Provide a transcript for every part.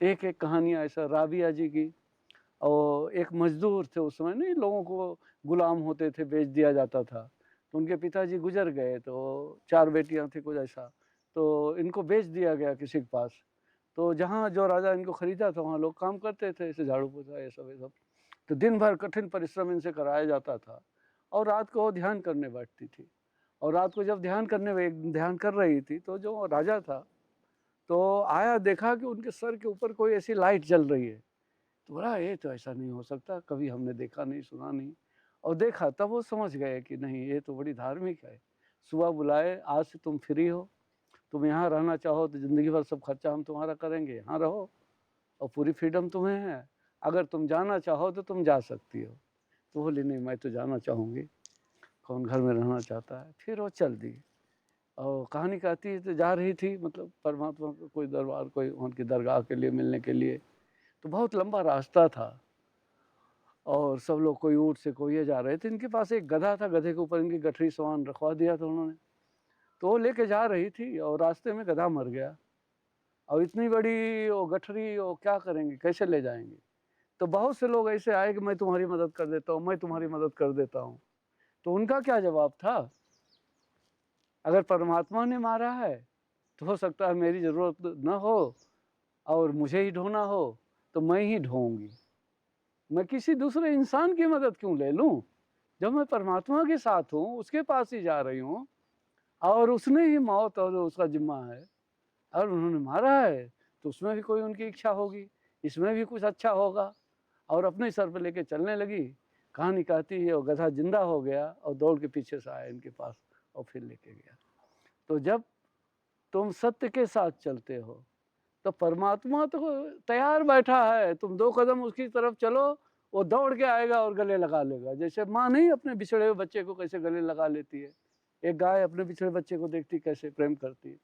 एक एक कहानियाँ ऐसा राबिया जी की। और एक मजदूर थे उस समय, नहीं लोगों को गुलाम होते थे, बेच दिया जाता था। तो उनके पिताजी गुजर गए, तो 4 बेटियां थी कुछ ऐसा, तो इनको बेच दिया गया किसी के पास। तो जहाँ जो राजा इनको खरीदा था वहाँ लोग काम करते थे, ऐसे झाड़ू पोछा ये सब ये सब। तो दिन भर कठिन परिश्रम इनसे कराया जाता था और रात को वो ध्यान करने बैठती थी। और रात को जब ध्यान कर रही थी तो जो राजा था तो आया, देखा कि उनके सर के ऊपर कोई ऐसी लाइट जल रही है। तो बोला ये तो ऐसा नहीं हो सकता, कभी हमने देखा नहीं सुना नहीं। और देखा तब वो समझ गए कि नहीं ये तो बड़ी धार्मिक है। सुबह बुलाए, आज से तुम फ्री हो, तुम यहाँ रहना चाहो तो ज़िंदगी भर सब खर्चा हम तुम्हारा करेंगे, यहाँ रहो और पूरी फ्रीडम तुम्हें है। अगर तुम जाना चाहो तो तुम जा सकती हो। तो बोली नहीं मैं तो जाना चाहूँगी, कौन घर में रहना चाहता है। फिर वो चल दी और कहानी कहती है तो जा रही थी, मतलब परमात्मा को कोई दरबार, कोई उनकी दरगाह के लिए मिलने के लिए। तो बहुत लंबा रास्ता था और सब लोग कोई ऊँट से कोई ये जा रहे थे। इनके पास एक गधा था, गधे के ऊपर इनकी गठरी सामान रखवा दिया था उन्होंने। तो वो लेके जा रही थी और रास्ते में गधा मर गया। और इतनी बड़ी वो गठरी, वो क्या करेंगे, कैसे ले जाएंगे। तो बहुत से लोग ऐसे आए कि मैं तुम्हारी मदद कर देता हूँ, मैं तुम्हारी मदद कर देता हूँ। तो उनका क्या जवाब था, अगर परमात्मा ने मारा है तो हो सकता है मेरी ज़रूरत न हो और मुझे ही ढोना हो तो मैं ही ढोऊंगी। मैं किसी दूसरे इंसान की मदद क्यों ले लूं, जब मैं परमात्मा के साथ हूँ, उसके पास ही जा रही हूँ और उसने ही मौत और उसका जिम्मा है। और उन्होंने मारा है तो उसमें भी कोई उनकी इच्छा होगी, इसमें भी कुछ अच्छा होगा। और अपने सर पे लेके चलने लगी। कहानी कहती है वो गधा जिंदा हो गया और दौड़ के पीछे से आया इनके पास और फिर लेके गया। तो जब तुम सत्य के साथ चलते हो तो परमात्मा तो तैयार बैठा है, तुम 2 कदम उसकी तरफ चलो, वो दौड़ के आएगा और गले लगा लेगा। जैसे माँ नहीं अपने बिछड़े हुए बच्चे को कैसे गले लगा लेती है, एक गाय अपने बिछड़े बच्चे को देखती कैसे प्रेम करती है।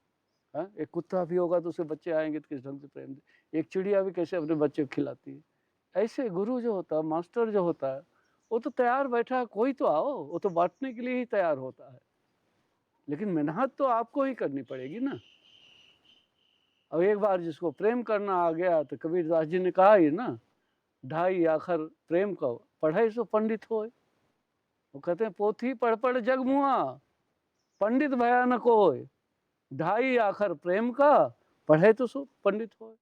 हाँ, एक कुत्ता भी होगा तो उसके बच्चे आएंगे तो किस ढंग से प्रेम दे, एक चिड़िया भी कैसे अपने बच्चे को खिलाती है। ऐसे गुरु जो होता है, मास्टर जो होता है, वो तो तैयार बैठा है, कोई तो आओ, वो तो बांटने के लिए ही तैयार होता है। लेकिन मेहनत तो आपको ही करनी पड़ेगी ना। अब एक बार जिसको प्रेम करना आ गया तो कबीरदास जी ने कहा ही ना, ढाई आखर प्रेम को पढ़े सो पंडित होए। वो कहते हैं पोथी पढ़ पढ़ जग मुआ, पंडित भया न कोय, ढाई आखर प्रेम का, पढ़े तो सो पंडित होए।